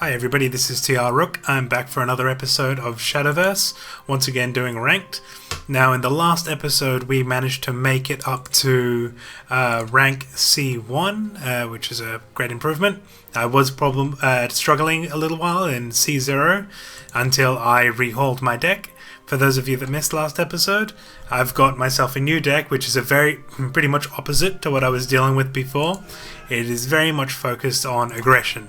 Hi everybody, this is TR Rook. I'm back for another episode of Shadowverse, once again doing Ranked. Now in the last episode we managed to make it up to rank C1, which is a great improvement. I was struggling a little while in C0 until I rehauled my deck. For those of you that missed last episode, I've got myself a new deck which is pretty much opposite to what I was dealing with before. It is very much focused on aggression.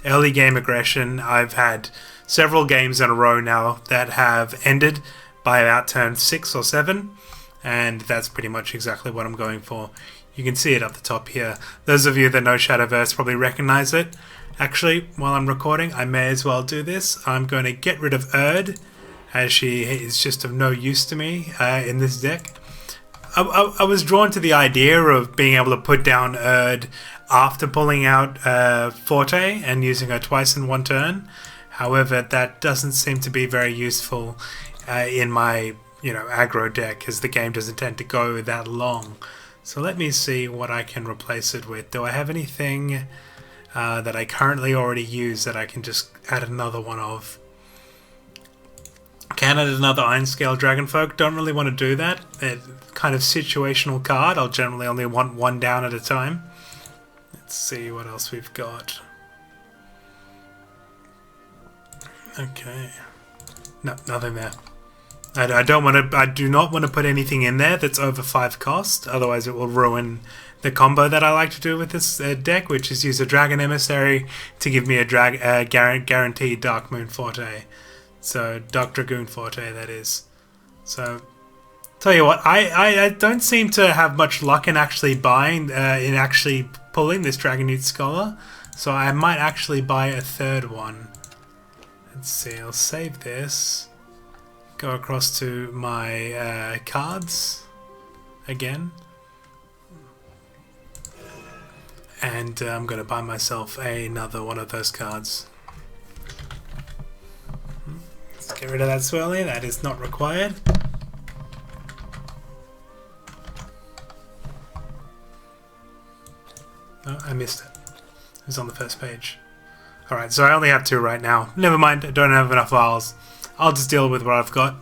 Early game aggression. I've had several games in a row now that have ended by about turn 6 or 7, and that's pretty much exactly what I'm going for. You can see it up the top here. Those of you that know Shadowverse probably recognize it. Actually, while I'm recording, I may as well do this. I'm going to get rid of Erd, as she is just of no use to me in this deck. I was drawn to the idea of being able to put down Erd after pulling out Forte and using her twice in one turn. However, that doesn't seem to be very useful in my aggro deck, as the game doesn't tend to go that long. So let me see what I can replace it with. Do I have anything that I currently already use that I can just add another one of? Can add another Iron-Scale Dragonfolk. Don't really want to do that. Kind of situational card. I'll generally only want one down at a time. Let's see what else we've got. Okay. No, nothing there. I do not want to put anything in there that's over 5 cost, otherwise it will ruin the combo that I like to do with this deck, which is use a Dragon Emissary to give me a guaranteed Dark Moon Forte. So, Dark Dragoon Forte, that is. So, tell you what, I don't seem to have much luck in actually buying, pulling this Dragonute Scholar, so I might actually buy a third one. Let's see, I'll save this, go across to my cards again, and I'm going to buy myself another one of those cards. Let's get rid of that swirly, that is not required. Oh, I missed it. It was on the first page. Alright, so I only have 2 right now. Never mind, I don't have enough vials. I'll just deal with what I've got.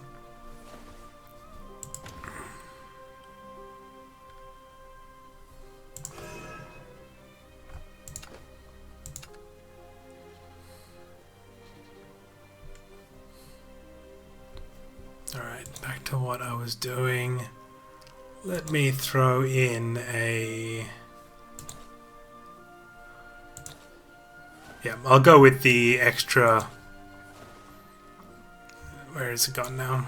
Alright, back to what I was doing. Let me throw in a... Yeah, I'll go with the extra... Where has it gone now?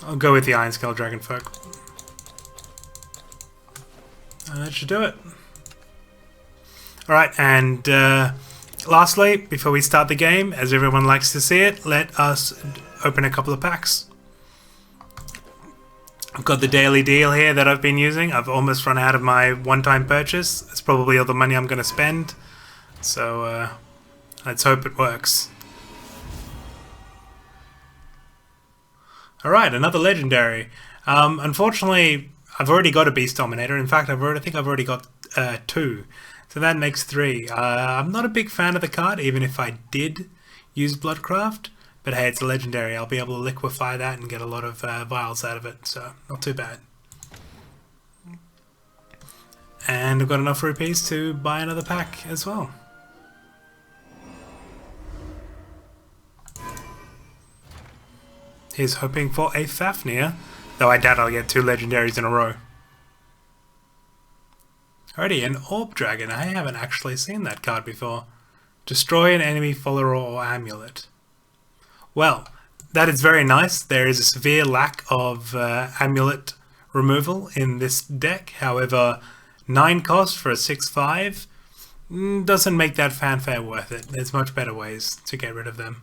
I'll go with the Iron-Scale Dragonfolk. And that should do it. Alright, and lastly, before we start the game, as everyone likes to see it, let us open a couple of packs. I've got the daily deal here that I've been using. I've almost run out of my one-time purchase. That's probably all the money I'm going to spend. So let's hope it works. Alright, another legendary. Unfortunately, I've already got a Beast Dominator. In fact, I think I've already got 2. So that makes 3. I'm not a big fan of the card, even if I did use Bloodcraft. But hey, it's a legendary. I'll be able to liquefy that and get a lot of vials out of it, so not too bad. And I've got enough rupees to buy another pack as well. He's hoping for a Fafnir, though I doubt I'll get 2 legendaries in a row. Alrighty, an Orb Dragon. I haven't actually seen that card before. Destroy an enemy follower or amulet. Well, that is very nice. There is a severe lack of amulet removal in this deck. However, 9 cost for a 6/5 doesn't make that fanfare worth it. There's much better ways to get rid of them.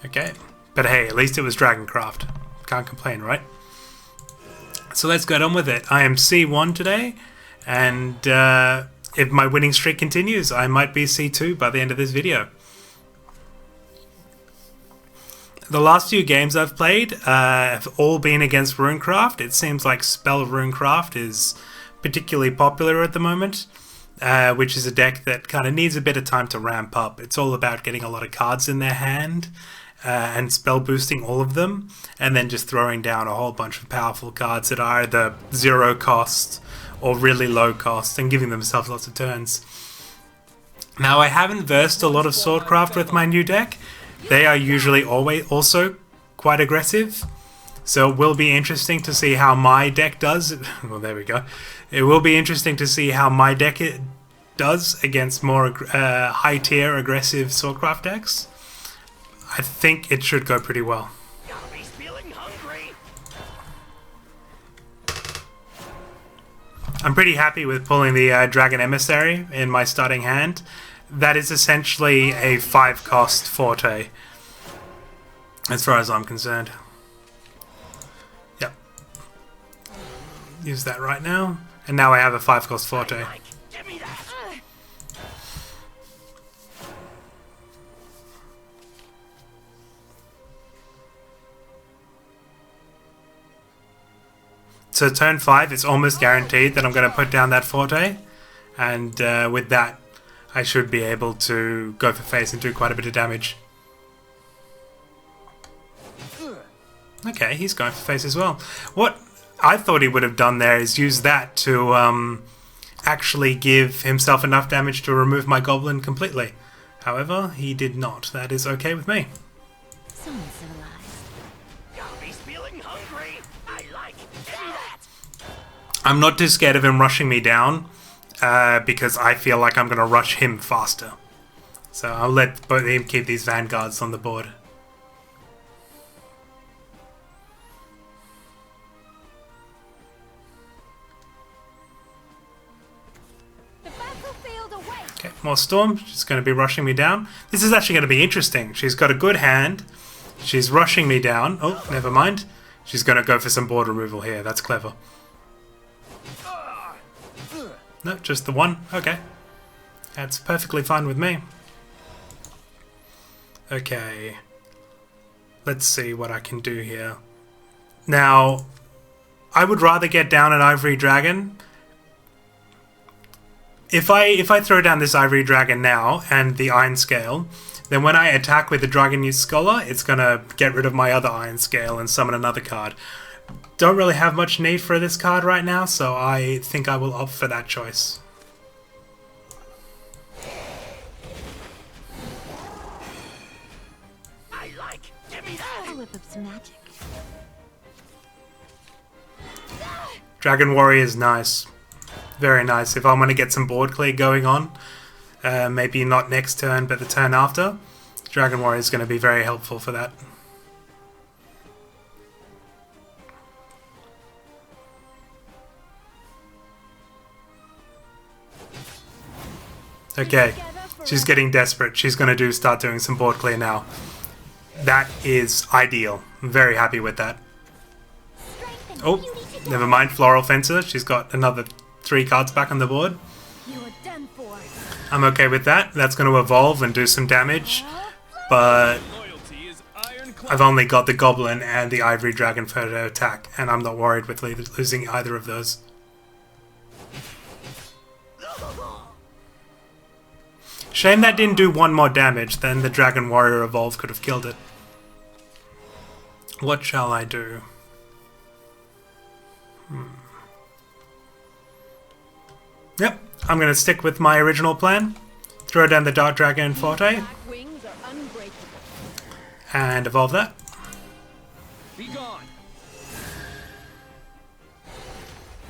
Okay, but hey, at least it was Dragoncraft. Can't complain, right? So let's get on with it. I am C1 today, and if my winning streak continues, I might be C2 by the end of this video. The last few games I've played have all been against Runecraft. It seems like Spell Runecraft is particularly popular at the moment, which is a deck that kind of needs a bit of time to ramp up. It's all about getting a lot of cards in their hand and spell boosting all of them, and then just throwing down a whole bunch of powerful cards that are either 0 cost or really low cost, and giving themselves lots of turns. Now, I haven't versed a lot of Swordcraft with my new deck. They are usually also quite aggressive, so it will be interesting to see how my deck does. Well, there we go. It will be interesting to see how my deck does against more high-tier aggressive Swordcraft decks. I think it should go pretty well. I'm pretty happy with pulling the Dragon Emissary in my starting hand. That is essentially a 5-cost Forte, as far as I'm concerned. Yep. Use that right now. And now I have a 5-cost Forte. So turn 5, it's almost guaranteed that I'm going to put down that Forte, and with that I should be able to go for face and do quite a bit of damage. Okay, he's going for face as well. What I thought he would have done there is use that to actually give himself enough damage to remove my goblin completely. However, he did not. That is okay with me. Someone civilized. He's feeling hungry. I like that. I'm not too scared of him rushing me down, because I feel like I'm going to rush him faster. So I'll let both of him keep these vanguards on the board. The battlefield awaits. Okay, more Storm. She's going to be rushing me down. This is actually going to be interesting. She's got a good hand. She's rushing me down. Oh, never mind. She's going to go for some board removal here. That's clever. No, just the one. Okay. That's perfectly fine with me. Okay. Let's see what I can do here. Now, I would rather get down an Ivory Dragon. If I throw down this Ivory Dragon now and the Iron Scale, then when I attack with the Dragon Youth Scholar, it's going to get rid of my other Iron Scale and summon another card. Don't really have much need for this card right now, so I think I will opt for that choice. I like. Give me that. I'll whip up some magic. Dragon Warrior is nice. Very nice. If I'm going to get some board clear going on, maybe not next turn, but the turn after, Dragon Warrior is going to be very helpful for that. Okay, she's getting desperate. She's going to start doing some board clear now. That is ideal. I'm very happy with that. Oh, never mind. Floral Fencer. She's got another 3 cards back on the board. You are done for. I'm okay with that. That's going to evolve and do some damage, but I've only got the Goblin and the Ivory Dragon for to attack, and I'm not worried with losing either of those. Shame that didn't do 1 more damage, then the Dragon Warrior Evolve could have killed it. What shall I do? Yep, I'm going to stick with my original plan. Throw down the Dark Dragon Forte, Wings are unbreakable. and evolve that. Be gone.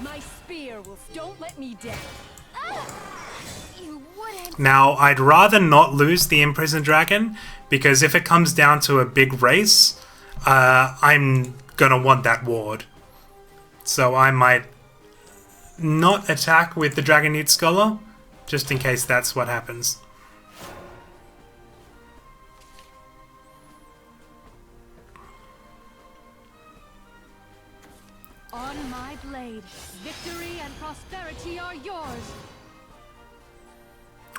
My spear will. Don't let me down. You wouldn't. Now, I'd rather not lose the Imprisoned Dragon, because if it comes down to a big race, I'm going to want that ward. So I might not attack with the Dragon Youth Scholar, just in case that's what happens. On my blade, victory and prosperity are yours.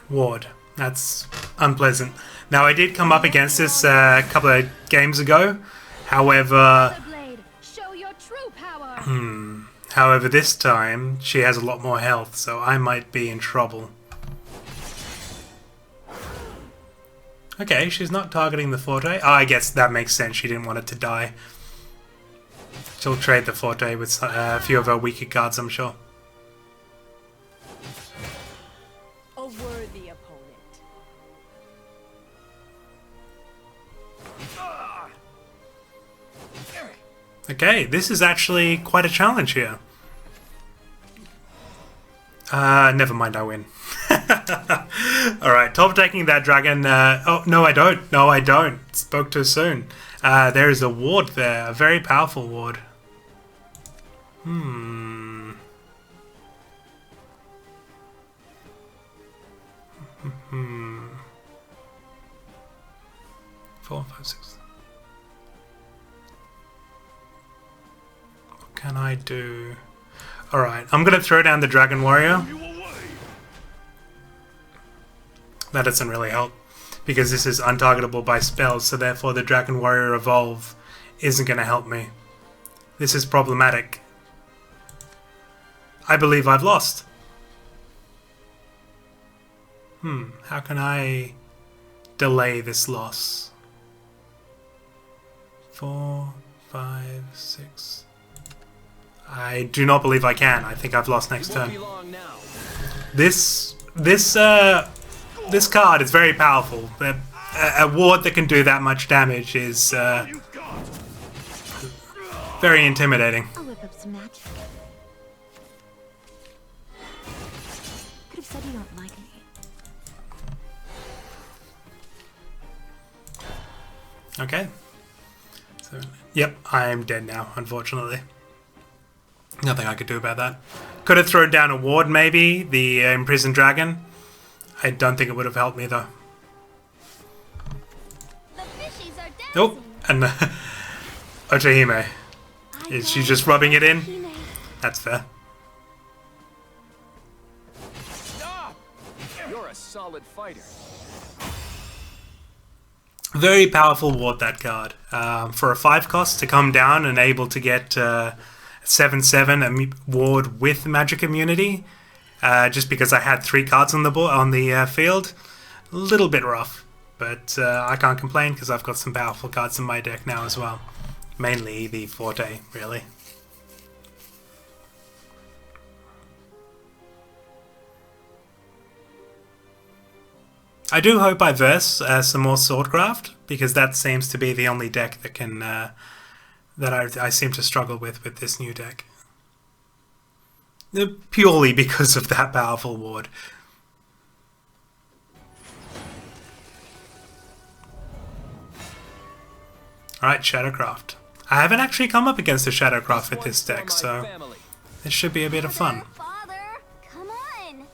Ward. That's unpleasant. Now, I did come up against this a couple of games ago. However, The blade, show your true power. However, this time she has a lot more health, so I might be in trouble. Okay, she's not targeting the Forte. Oh, I guess that makes sense. She didn't want it to die. She'll trade the Forte with a few of her weaker cards, I'm sure. A worthy opponent. Okay, this is actually quite a challenge here. Never mind, I win. Alright, top taking that dragon. Oh, no I don't. No I don't. Spoke too soon. There is a ward there. A very powerful ward. 4, 5, 6. What can I do? Alright, I'm gonna throw down the Dragon Warrior. That doesn't really help, because this is untargetable by spells, so therefore the Dragon Warrior Evolve isn't gonna help me. This is problematic. I believe I've lost. How can I delay this loss? 4, 5, 6. I do not believe I can. I think I've lost next turn. This card is very powerful. A ward that can do that much damage is very intimidating. I'll whip up some magic. Could have said you don't like me. Okay. So, yep, I'm dead now, unfortunately. Nothing I could do about that. Could have thrown down a ward, maybe, the Imprisoned Dragon. I don't think it would have helped me, though. The fishies are dancing. Oh, and Otohime. Is she just rubbing it in? That's fair. Stop! You're a solid fighter. Very powerful ward, that card. For a 5 cost to come down and able to get 7/7 ward with magic immunity, just because I had 3 cards on the field, a little bit rough. But I can't complain because I've got some powerful cards in my deck now as well. Mainly the Forte, really. I do hope I verse some more Swordcraft, because that seems to be the only deck that can that I seem to struggle with this new deck. Purely because of that powerful ward. Alright, Shadowcraft. I haven't actually come up against a Shadowcraft with this deck, so this should be a bit of fun. Father, come on.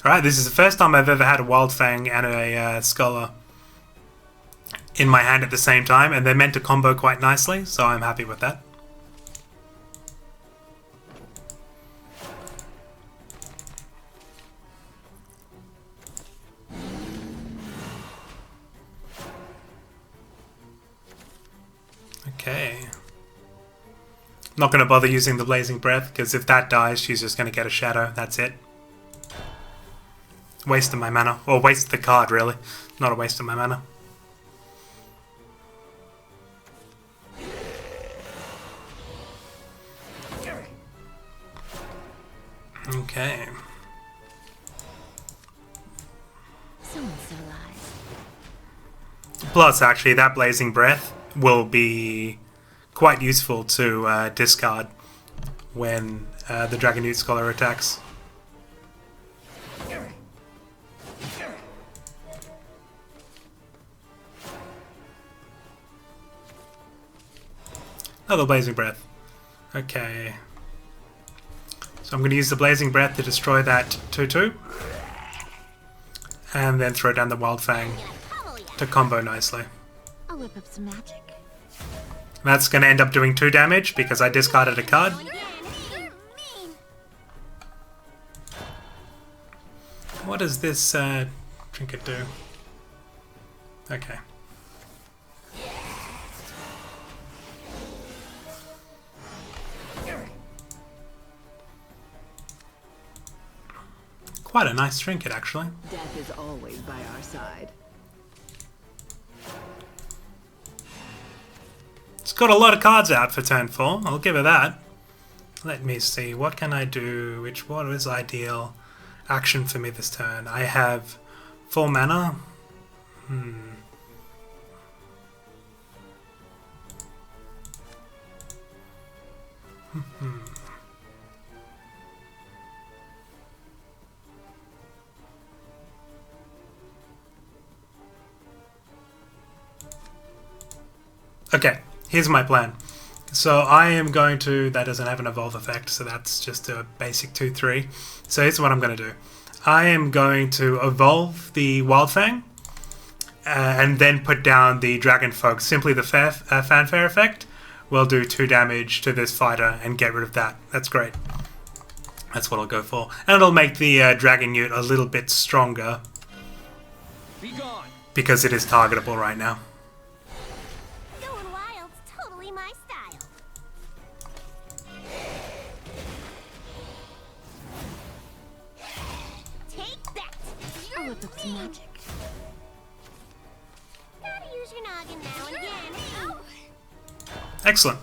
Alright, this is the first time I've ever had a Wildfang and a Scholar in my hand at the same time, and they're meant to combo quite nicely, so I'm happy with that. Okay. Not going to bother using the Blazing Breath, because if that dies, she's just going to get a Shadow. That's it. Waste of my mana. Or waste of the card, really. Not a waste of my mana. Okay. Someone's still alive. Plus, actually, that Blazing Breath will be quite useful to discard when the Dragonute Scholar attacks. Another Blazing Breath. Okay. So I'm going to use the Blazing Breath to destroy that 2/2. And then throw down the Wildfang to combo nicely. I'll whip up some magic. That's going to end up doing 2 damage because I discarded a card. What does this trinket do? Okay. Quite a nice trinket, actually. Death is always by our side. It's got a lot of cards out for turn 4, I'll give it that. Let me see, what can I do? What is ideal action for me this turn? I have 4 mana. Okay, here's my plan. So I am going to... That doesn't have an evolve effect, so that's just a basic 2-3. So here's what I'm going to do. I am going to evolve the Wildfang, and then put down the Dragon Folk. Simply the fanfare effect will do 2 damage to this fighter and get rid of that. That's great. That's what I'll go for. And it'll make the Dragon Newt a little bit stronger. Be gone. Because it is targetable right now. Going wild's totally my style. Take that. I'll whip up some magic. Gotta use your noggin now and again. Excellent.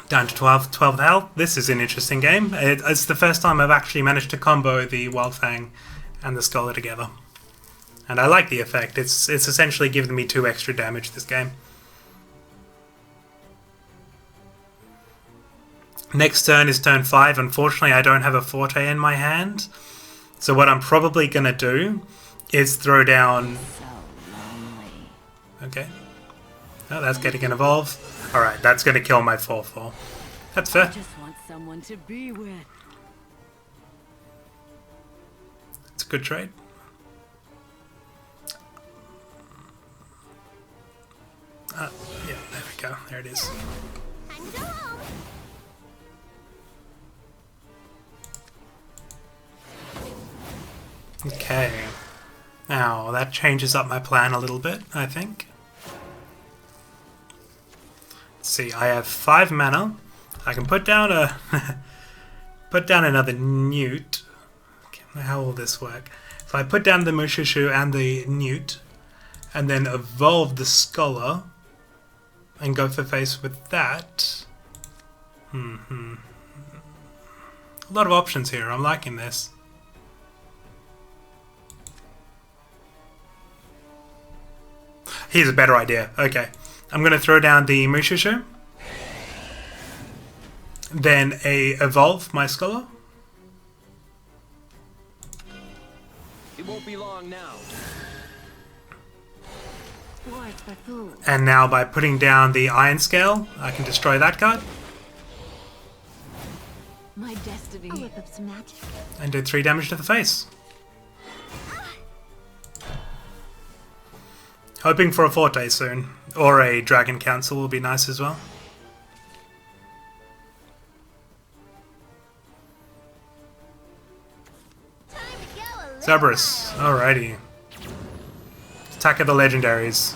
Down to 12 health. This is an interesting game. It's the first time I've actually managed to combo the Wildfang and the Scholar together. And I like the effect. It's essentially giving me 2 extra damage this game. Next turn is turn 5. Unfortunately, I don't have a Forte in my hand. So what I'm probably going to do is throw down... So lonely. Okay. Oh, that's getting an evolve. Alright, that's going to kill my 4/4. That's fair. Just want someone to be with. It's a good trade. Yeah, there we go. There it is. Time to go home. Okay. Now, that changes up my plan a little bit, I think. Let's see, I have 5 mana. I can put down a... put down another Newt. Okay, how will this work? If I put down the Mushushu and the Newt, and then evolve the Scholar, and go for face with that... A lot of options here, I'm liking this. Here's a better idea. Okay. I'm going to throw down the Mushushu. Then evolve my Scholar. It won't be long now. Words for fools. And now by putting down the Iron Scale, I can destroy that card. My destiny. I'll whip up some magic. And do 3 damage to the face. Hoping for a Forte soon. Or a Dragon Council will be nice as well. Time to go a little Cerberus. Alrighty. Attack of the Legendaries.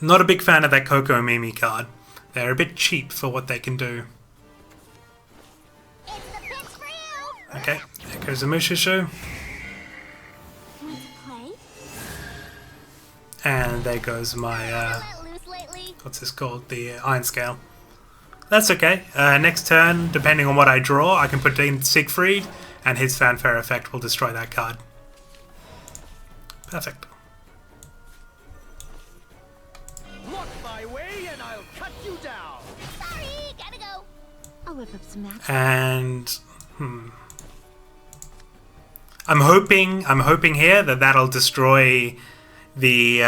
Not a big fan of that Coco Mimi card. They're a bit cheap for what they can do. It's the pitch for you. Okay, there goes the Mushushu. Want to play? And there goes my, Let loose lately. what's this called? The Iron Scale. That's okay. Next turn, depending on what I draw, I can put in Siegfried, and his Fanfare effect will destroy that card. Perfect. Look my way and I'll cut you down. Sorry, gotta go. I'll whip up some magic. And I'm hoping here that that'll destroy the.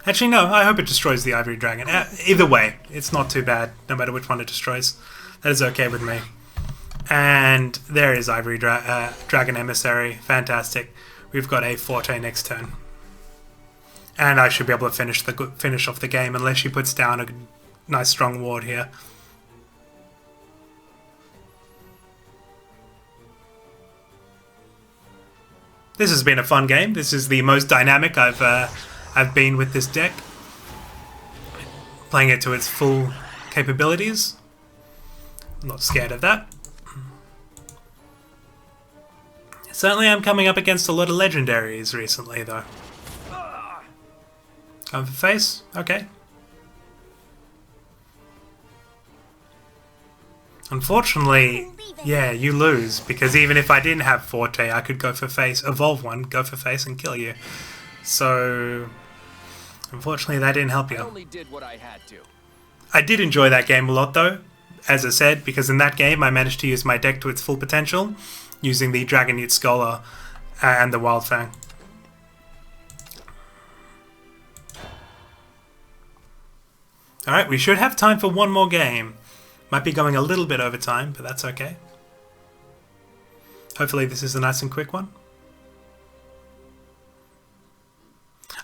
Actually, no. I hope it destroys the Ivory Dragon. Either way, it's not too bad. No matter which one it destroys, that is okay with me. And there is Ivory Dragon Emissary. Fantastic. We've got a Forte next turn, and I should be able to finish off the game unless she puts down a nice strong ward here. This has been a fun game. This is the most dynamic I've been with this deck. Playing it to its full capabilities. I'm not scared of that. Time to go a little. And there goes my Iron Scale. That's okay. Next turn, depending on what I draw, I can put in Siegfried, and his Fanfare effect will destroy that card. Perfect. Sorry, gotta go. I'll whip up some magic. Certainly I'm coming up against a lot of legendaries recently, though. Going for face? Okay. Unfortunately, yeah, you lose, because even if I didn't have Forte, I could go for face, evolve one, go for face and kill you. So, unfortunately that didn't help I you. only did what I had to. I did enjoy that game a lot though, as I said, because in that game I managed to use my deck to its full potential, using the Dragon Newt Scholar and the Wildfang. Alright, we should have time for one more game. Might be going a little bit over time, but that's okay. Hopefully this is a nice and quick one.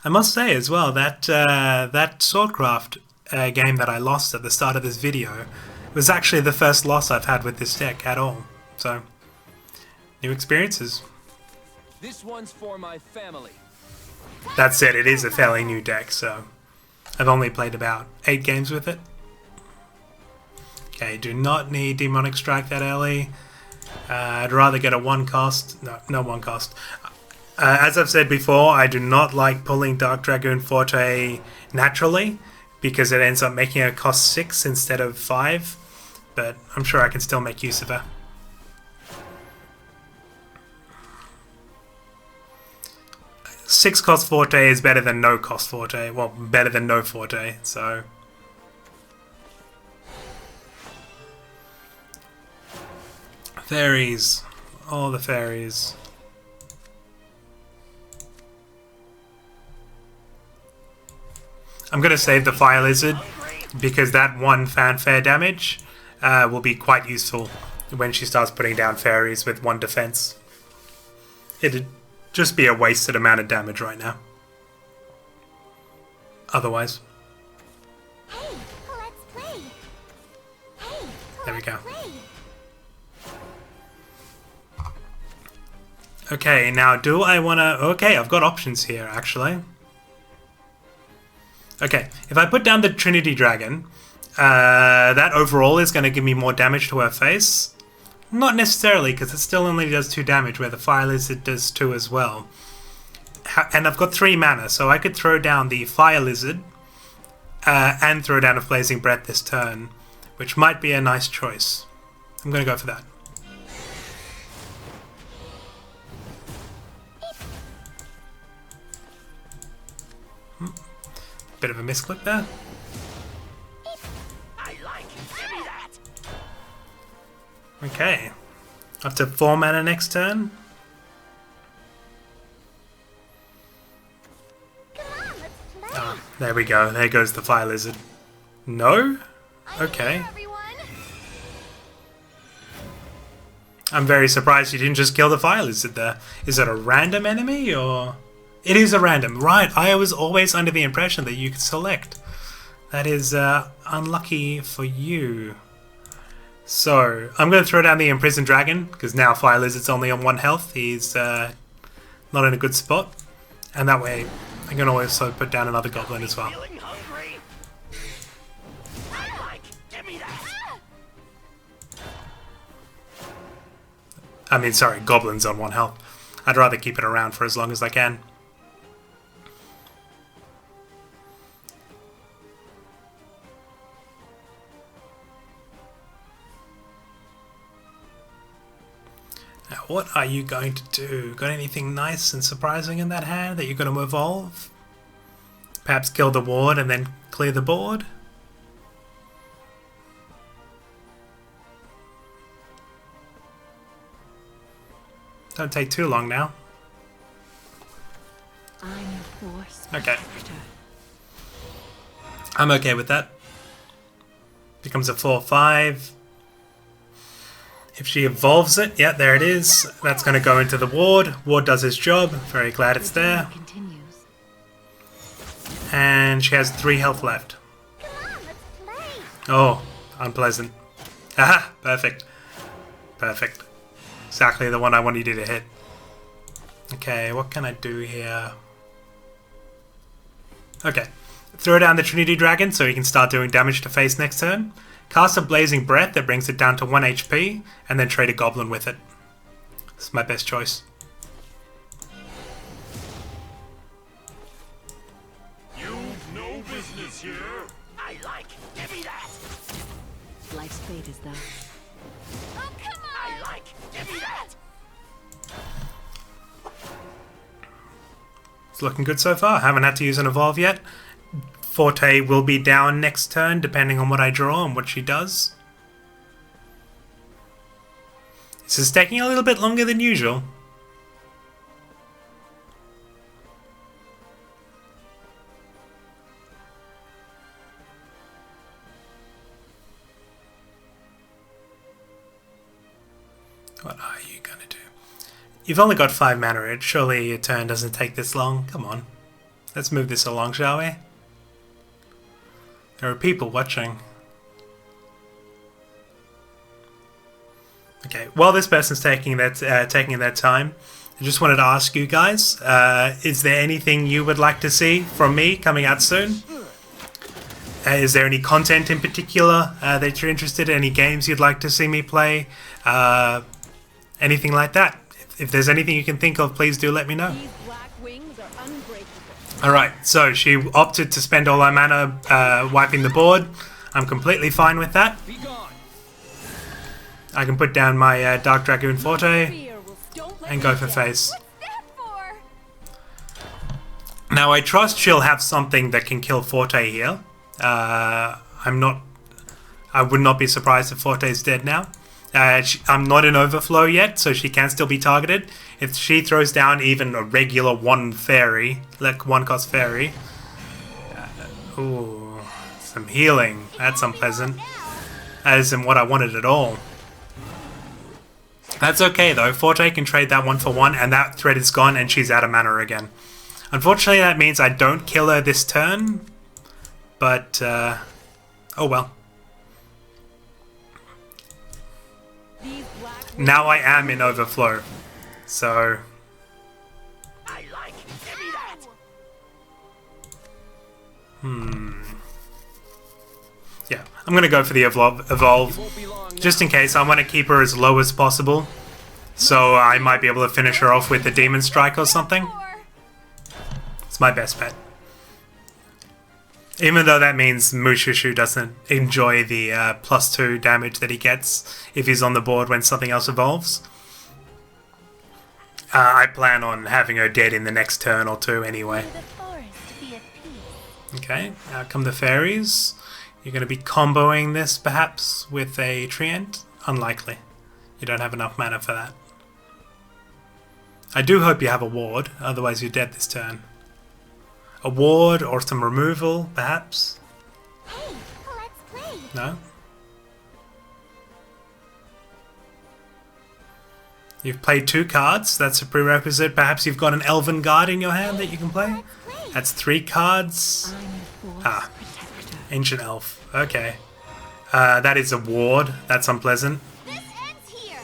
I must say as well that that Swordcraft game that I lost at the start of this video was actually the first loss I've had with this deck at all. So, new experiences. This one's for my family. That said, it is a fairly new deck, so I've only played about 8 games with it. Okay, do not need Demonic Strike that early. I'd rather get a 1 cost. No 1 cost. As I've said before, I do not like pulling Dark Dragoon Forte naturally, because it ends up making her cost 6 instead of 5, but I'm sure I can still make use of her. Six cost Forte is better than no cost Forte. Well, better than no Forte, so... Fairies. All the fairies. I'm going to save the Fire Lizard, because that 1 fanfare damage will be quite useful when she starts putting down fairies with 1 defense. It'd just be a wasted amount of damage right now. Otherwise. Hey, let's play. Hey, There we go. play. Okay, now do I want to... Okay, I've got options here, actually. Okay, if I put down the Trinity Dragon, that overall is going to give me more damage to her face. Not necessarily, because it still only does 2 damage, where the Fire Lizard does 2 as well. And I've got 3 mana, so I could throw down the Fire Lizard and throw down a Blazing Breath this turn, which might be a nice choice. I'm going to go for that. Bit of a misclick there. I like it. Give me that. Okay. Up to 4 mana next turn. Come on, let's play. Ah, there we go. There goes the Fire Lizard. No? Okay. Everyone. I'm very surprised you didn't just kill the Fire Lizard there. Is it a random enemy or... It is a random. Right, I was always under the impression that you could select. That is unlucky for you. So, I'm going to throw down the Imprisoned Dragon, because now Fire Lizard's only on 1 health. He's not in a good spot. And that way, I'm going to also put down another Goblin as well. Feeling hungry? I like. Give me that. I mean, sorry, Goblin's on 1 health. I'd rather keep it around for as long as I can. Now, what are you going to do? Got anything nice and surprising in that hand that you're going to evolve? Perhaps kill the ward and then clear the board? Don't take too long now. I'm a force Okay. protector. I'm okay with that. Becomes a 4/5. If she evolves it, yeah, there it is. That's going to go into the ward. Ward does his job. Very glad it's The there. game continues. And she has 3 health left. Come on, let's play. Oh, unpleasant. Aha, perfect. Perfect. Exactly the one I wanted you to hit. Okay, what can I do here? Okay. Throw down the Trinity Dragon so he can start doing damage to face next turn. Cast a Blazing Breath that brings it down to 1 HP, and then trade a Goblin with it. It's my best choice. No business here. I like. Give me that. Life's fate is that. Oh, come I on! like. Give me that. It's looking good so far. Haven't had to use an evolve yet. Forte will be down next turn depending on what I draw and what she does. This is taking a little bit longer than usual. What are you gonna do? You've only got 5 mana red. Surely your turn doesn't take this long. Come on. Let's move this along, shall we? There are people watching. Okay, while this person's taking their time, I just wanted to ask you guys, is there anything you would like to see from me coming out soon? Is there any content in particular that you're interested in? Any games you'd like to see me play? Anything like that? If there's anything you can think of, please do let me know. These black wings are unbreakable. Alright, so she opted to spend all her mana wiping the board. I'm completely fine with that. Be gone. I can put down my Dark Dragoon Forte Fear will don't let and me go for down. face. What's that for? Now I trust she'll have something that can kill Forte here. I would not be surprised if Forte's dead now. I'm not in overflow yet, so she can still be targeted. If she throws down even a regular 1 fairy, like 1 cost fairy. Ooh, some healing. That's unpleasant. That isn't what I wanted at all. That's okay though. Forte can trade that 1 for 1, and that threat is gone, and she's out of mana again. Unfortunately, that means I don't kill her this turn. But, oh well. These black wings Now I am in overflow. So, I like. Give me that. yeah. I'm going to go for the evolve. Won't be long now. Just in case, I want to keep her as low as possible. So I might be able to finish her off with a Demon Strike or something. For? It's my best bet. Even though that means Mushishu doesn't enjoy the +2 damage that he gets if he's on the board when something else evolves. I plan on having her dead in the next turn or 2 anyway. May the forest be at peace. Okay, now come the fairies. You're going to be comboing this perhaps with a Treant? Unlikely. You don't have enough mana for that. I do hope you have a ward, otherwise you're dead this turn. A ward or some removal, perhaps? Hey, let's play. No? You've played 2 cards, that's a prerequisite. Perhaps you've got an Elven Guard in your hand that you can play? Let's play. That's 3 cards. I'm your force Ah. protector. Ancient Elf, okay. That is a ward, that's unpleasant. This ends here.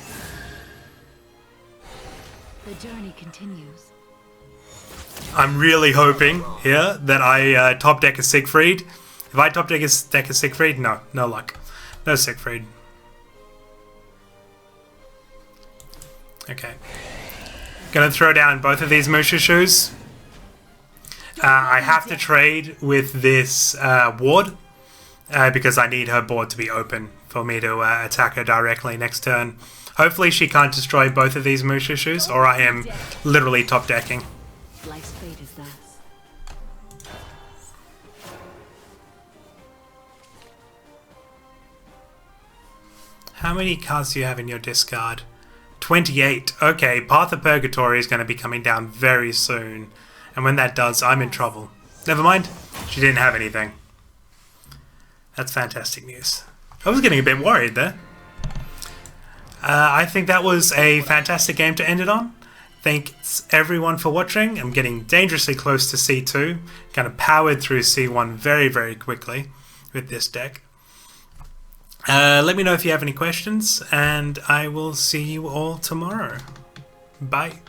The journey continues. I'm really hoping here that I top deck a Siegfried. If I top deck a Siegfried, no luck. No Siegfried. Okay. Gonna throw down both of these Mushishus. I have to trade with this ward because I need her board to be open for me to attack her directly next turn. Hopefully she can't destroy both of these Mushishus, or I am literally top decking. Life's fate is that. How many cards do you have in your discard? 28. Okay, Path of Purgatory is going to be coming down very soon. And when that does, I'm in trouble. Never mind. She didn't have anything. That's fantastic news. I was getting a bit worried there. I think that was a fantastic game to end it on. Thanks everyone for watching. I'm getting dangerously close to C2. Kind of powered through C1 very, very quickly with this deck. Let me know if you have any questions, and I will see you all tomorrow. Bye.